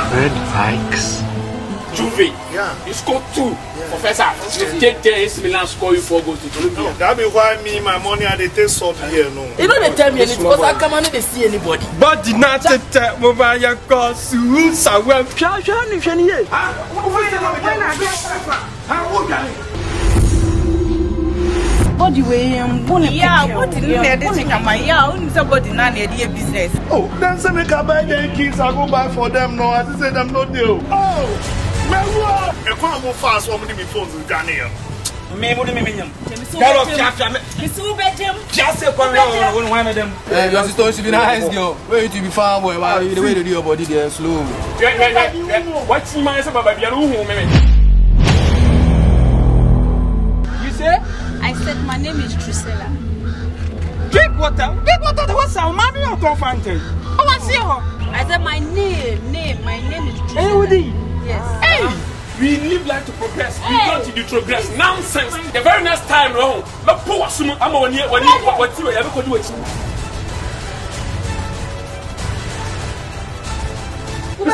Fred Fikes. Juve. Yeah. You scored 2. Professor, if JS Milan score you 4 goals to Colombia. No, that be why me, my money, and they take some here, no. You know they tell me anything because I come and they see anybody. But did not tell mobile your course. Who saw well? Body way, yeah, what in there? They think I'm somebody not near the business. Oh, then say make I buy them kids, I go buy for them, no. I just say them no deal. Oh, man, what? I can't go fast, how many phones in Ghana? Me, what do you mean? Hello, just one of them. Hey, your sister should be nice, girl. Where you to be farm boy? Why the way to do your body there slow? What's my answer about your room? You say? I said my name is Drusilla. Drink water. What's our mommy or confronted? Oh, what's your? I said my name is Drusilla. Hey, Woody. Yes. Hey. We live life to progress. We don't to progress. Nonsense. The very next time round, but poor I'm on here. What you ever could do it. Who